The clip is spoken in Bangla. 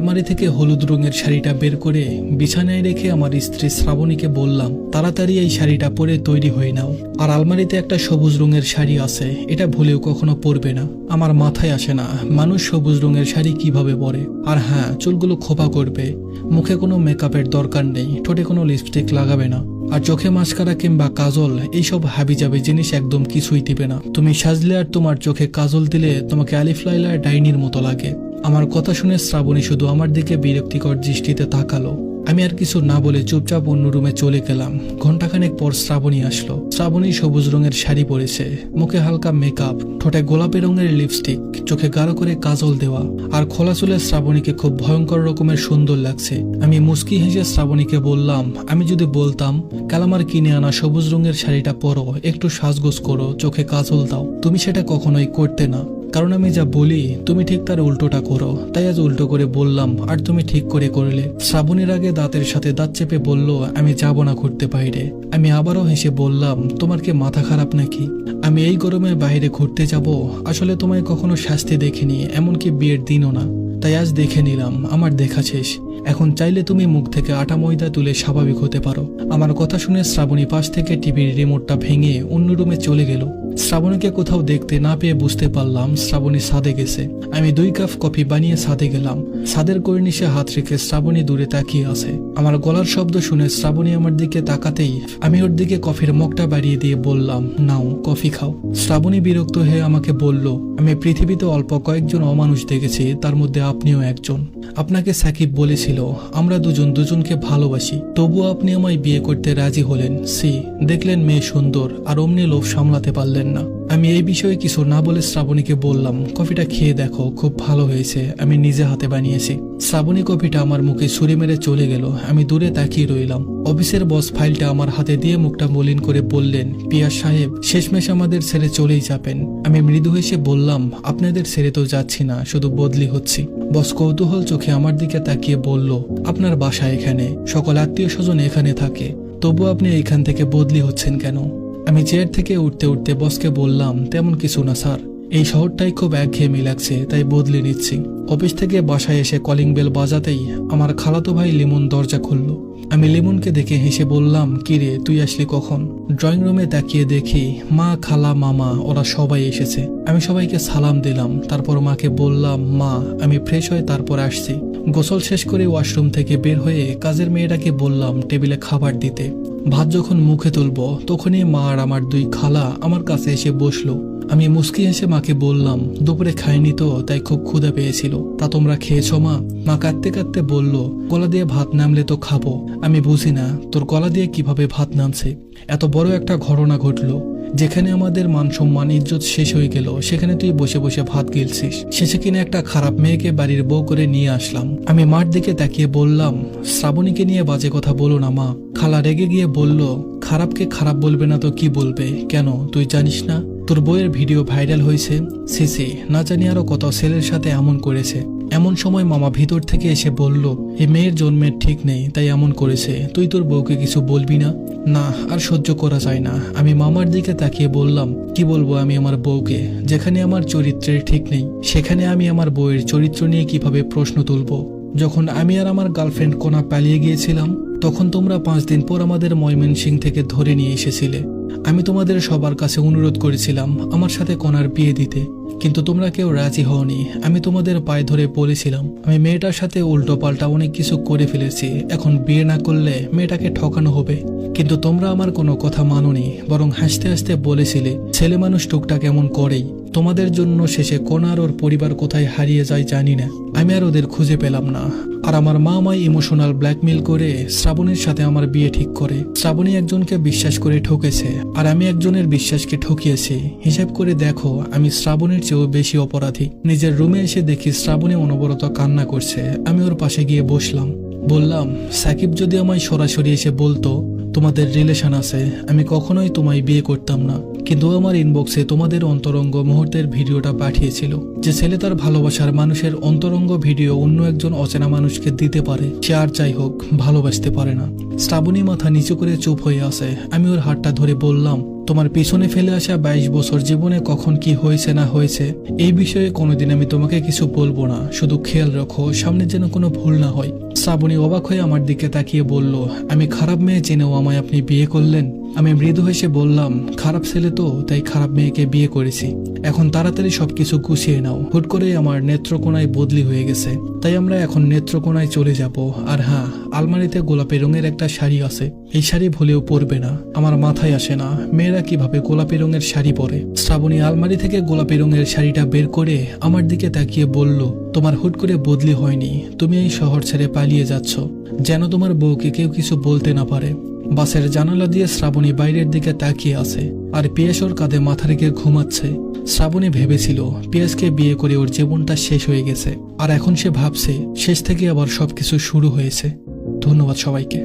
আলমারি থেকে হলুদ রঙের শাড়িটা বের করে বিছানায় রেখে আমার স্ত্রী শ্রাবণীকে বললাম, তাড়াতাড়ি এই শাড়িটা পরে তৈরি হয়ে নাও। আর আলমারিতে একটা সবুজ রঙের শাড়ি আছে, এটা ভুলেও কখনো পরবে না। আমার মাথায় আসে না মানুষ সবুজ রঙের শাড়ি কিভাবে পরে। আর হ্যাঁ, চুলগুলো খোপা করবে, মুখে কোনো মেকআপের দরকার নেই, ঠোঁটে কোনো লিপস্টিক লাগাবে না, আর চোখে মাস্কারা কিংবা কাজল এইসব হাবিজাবি জিনিস একদম কিছুই দিবে না। তুমি সাজলে আর তোমার চোখে কাজল দিলে তোমাকে আলিফ লাইলার ডাইনির মতো লাগে। আমার কথা শুনে শ্রাবণী শুধু আমার দিকে বিরক্তিকর দৃষ্টিতে তাকালো। আমি আর কিছু না বলে চুপচাপ অন্য রুমে চলে গেলাম। ঘন্টাখানেক পর শ্রাবণী আসলো। শ্রাবণী সবুজ রঙের শাড়ি পরেছে, মুখে হালকা মেকআপ, ঠোঁটে গোলাপি রঙের লিপস্টিক, চোখে গাঢ় করে কাজল দেওয়া, আর খোলা চুলে শ্রাবণীকে খুব ভয়ঙ্কর রকমের সুন্দর লাগছে। আমি মুস্কি হেসে শ্রাবণীকে বললাম, আমি যদি বলতাম কাল আমার কিনে আনা সবুজ রঙের শাড়িটা পরো, একটু সাজগোজ করো, চোখে কাজল দাও, তুমি সেটা কখনোই করতে না। কারণ আমি যা বলি তুমি ঠিক তার উল্টোটা করো, তাই আজ উল্টো করে বললাম আর তুমি ঠিক করে করলে। শ্রাবণীর আগে দাঁতের সাথে দাঁত চেপে বলল, আমি যাব না ঘুরতে বাইরে। আমি আবারও হেসে বললাম, তোমার কি মাথা খারাপ নাকি? আমি এই গরমে বাইরে ঘুরতে যাব? আসলে তোমায় কখনো শাস্তি দেখিনি, এমনকি বিয়ের দিনও না, তাই আজ দেখে নিলাম। আমার দেখা শেষ, এখন চাইলে তুমি মুখ থেকে আটা ময়দা তুলে স্বাভাবিক হতে পারো। আমার কথা শুনে শ্রাবণী পাশ থেকে টিভির রিমোটটা ভেঙে অন্য রুমে চলে গেল। শ্রাবণীকে কোথাও দেখতে না পেয়ে বুঝতে পারলাম শ্রাবণী ছাদে গেছে। আমি 2 কাপ কফি বানিয়ে ছাদে গেলাম। ছাদের কর্নিশে হাত রেখে শ্রাবণী দূরে তাকিয়ে আছে। আমার গলার শব্দ শুনে শ্রাবণী আমার দিকে তাকাতেই আমি ওর দিকে কফির মগটা বাড়িয়ে দিয়ে বললাম, নাও কফি খাও। শ্রাবণী বিরক্ত হয়ে আমাকে বলল, আমি পৃথিবীতে অল্প কয়েকজন অমানুষ দেখেছি, তার মধ্যে আপনিও একজন। আপনাকে সাকিব বলেছিল আমরা দুজন দুজনকে ভালোবাসি, তবুও আপনি আমায় বিয়ে করতে রাজি হলেন। দেখলেন মেয়ে সুন্দর আর অমনি লোভ সামলাতে পারলেন না। আমি এই বিষয়ে কিছু না বলে শ্রাবণীকে বললাম, কফিটা খেয়ে দেখো, খুব ভালো হয়েছে, আমি নিজে হাতে বানিয়েছি। শ্রাবণী কফিটা আমার মুখে ছুরি মেরে চলে গেল। আমি দূরে তাকিয়ে রইলাম। অফিসের বস ফাইলটা আমার হাতে দিয়ে মুখটা মলিন করে বললেন, পিয়াস সাহেব শেষমেশ আমাদের ছেড়ে চলেই যাবেন। আমি মৃদু হেসে বললাম, আপনাদের ছেড়ে তো যাচ্ছি না, শুধু বদলি হচ্ছি। বস কৌতূহল চোখে আমার দিকে তাকিয়ে বলল, আপনার বাসা এখানে, সকল আত্মীয় স্বজন এখানে থাকে, তবু আপনি এইখান থেকে বদলি হচ্ছেন কেন? আমি চেয়ার থেকে উঠতে উঠতে বসকে বললাম, তেমন কিছু না স্যার, এই শহরটাই খুব একঘেয়েমি লাগছে, তাই বদলে নিচ্ছি। অফিস থেকে বাসায় এসে কলিং বেল বাজাতেই আমার খালাতো ভাই লিমন দরজা খুলল। আমি লিমনকে দেখে হেসে বললাম, কিরে তুই আসলি কখন? ড্রয়িং রুমে তাকিয়ে দেখি মা, খালা, মামা ওরা সবাই এসেছে। আমি সবাইকে সালাম দিলাম, তারপর মাকে বললাম, মা আমি ফ্রেশ হয়ে তারপর আসছি। গোসল শেষ করে ওয়াশরুম থেকে বের হয়ে কাজের মেয়েটাকে বললাম টেবিলে খাবার দিতে। ভাত যখন মুখে তুলব তখনই মা আর আমার 2 খালা আমার কাছে এসে বসলো। আমি মুস্কি হেসে মাকে বললাম, দুপুরে খাইনি তো, তাই খুব ক্ষুধা পেয়েছিল, তা তোমরা খেয়েছো মা? মা কাঁদতে কাঁদতে বলল, গলা দিয়ে ভাত নামলে তো খাবো। আমি বুঝি না তোর গলা দিয়ে কিভাবে ভাত নামছে। এত বড় একটা ঘটনা ঘটলো, যেখানে আমাদের মান সম্মান ইজ্জত শেষ হয়ে গেল, সেখানে তুই বসে বসে ভাত গিলছিস। শেষে কিনা একটা খারাপ মেয়েকে বাড়ির বউ করে নিয়ে আসলাম। আমি মার দিকে তাকিয়ে বললাম, শ্রাবণীকে নিয়ে বাজে কথা বলো না মা। খালা রেগে গিয়ে বলল, খারাপকে খারাপ বলবে না তো কি বলবে? কেন তুই জানিস না তোর বইয়ের ভিডিও ভাইরাল হয়েছে? সিসি না জানি আরো কত ছেলের সাথে এমন করেছে। এমন সময় মামা ভিতর থেকে এসে বলল, এই মেয়ের জন্মের ঠিক নেই, তাই এমন করেছে, তুই তোর বউকে কিছু বলবি না? না আর সহ্য করা যায় না। আমি মামার দিকে তাকিয়ে বললাম, কি বলবো আমি আমার বউকে? যেখানে আমার চরিত্রের ঠিক নেই, সেখানে আমি আমার বউয়ের চরিত্র নিয়ে কিভাবে প্রশ্ন তুলবো? যখন আমি আর আমার গার্লফ্রেন্ড কোনা পালিয়ে গিয়েছিলাম, তখন তোমরা 5 দিন পর আমাদের ময়মনসিংহ থেকে ধরে নিয়ে এসেছিলে। আমি তোমাদের সবার কাছে অনুরোধ করেছিলাম আমার সাথে কোনার বিয়ে দিতে, কিন্তু তোমরা কেউ রাজি হওনি। আমি তোমাদের পায়ে ধরে বলেছিলাম আমি মেয়েটার সাথে উল্টো পাল্টা অনেক কিছু করে ফেলেছি, এখন বিয়ে না করলে মেয়েটাকে ঠকানো হবে। কিন্তু তোমরা আমার কোনো কথা মানোনি, বরং হাসতে হাসতে বলেছিলে ছেলে মানুষ টুকটাক এমন করেই। তোমাদের জন্য শেষে কোনার ওর পরিবার কোথায় হারিয়ে যায় জানি না। আমি আর ওদের খুঁজে পেলাম না। আর আমার মা আমায় ইমোশনাল ব্ল্যাকমেল করে শ্রাবণীর সাথে আমার বিয়ে ঠিক করে। শ্রাবণী একজনকে বিশ্বাস করে ঠকেছে, আর আমি একজনের বিশ্বাসকে ঠকিয়েছি। হিসাব করে দেখো আমি শ্রাবণীর চেয়েও বেশি অপরাধী। নিজের রুমে এসে দেখি শ্রাবণী অনবরত কান্না করছে। আমি ওর পাশে গিয়ে বসলাম। বললাম, সাকিব যদি আমায় সরাসরি এসে বলতো তোমাদের রিলেশন আছে, আমি কখনোই তোমায় বিয়ে করতাম না। কিন্তু আমার ইনবক্সে তোমাদের অন্তরঙ্গ মুহূর্তের ভিডিওটা পাঠিয়েছিল। যে ছেলে তার ভালোবাসার মানুষের অন্তরঙ্গ ভিডিও অন্য একজন অচেনা মানুষকে দিতে পারে, সে আর যাই হোক ভালোবাসতে পারে না। শ্রাবণী মাথা নিচু করে চুপ হয়ে আছে। আমি ওর হাতটা ধরে বললাম, তোমার পিছনে ফেলে আসা 22 বছর জীবনে কখন কি হয়েছে না হয়েছে এই বিষয়ে কোনোদিন আমি তোমাকে কিছু বলবো না, শুধু খেয়াল রাখো সামনে যেন কোনো ভুল না হয়। শ্রাবণী অবাক হয়ে আমার দিকে তাকিয়ে বলল, আমি খারাপ মেয়ে জেনেও আমায় আপনি বিয়ে করলেন? আমি মৃদু হেসে বললাম, খারাপ ছেলে তো, তাই খারাপ মেয়েকে বিয়ে করেছি। এখন তাড়াতাড়ি সবকিছু গুছিয়ে নাও। হুট করে আমার নেত্রকোনায় বদলি হয়ে গেছে, তাই আমরা এখন নেত্রকোনায় চলে যাব। আর হ্যাঁ, আলমারিতে গোলাপি রঙের একটা শাড়ি আছে, এই শাড়ি ভুলেও পরবে না। আমার মাথায় আসে না মেয়েরা কিভাবে গোলাপি রঙের শাড়ি পরে। শ্রাবণী আলমারি থেকে গোলাপি রঙের শাড়িটা বের করে আমার দিকে তাকিয়ে বলল, তোমার হুট করে বদলি হয়নি, তুমি এই শহর ছেড়ে পালিয়ে যাচ্ছ যেন তোমার বউকে কেউ কিছু বলতে না পারে। বাসের জানালা দিয়ে শ্রাবণী বাইরের দিকে তাকিয়ে আছে আর পিয়াস ওর কাঁধে মাথা রেখে ঘুমাচ্ছে। শ্রাবণী ভেবেছিল পিয়াসকে বিয়ে করে ওর জীবনটা শেষ হয়ে গেছে, আর এখন সে ভাবছে শেষ থেকে আবার সবকিছু শুরু হয়েছে। ধন্যবাদ সবাইকে।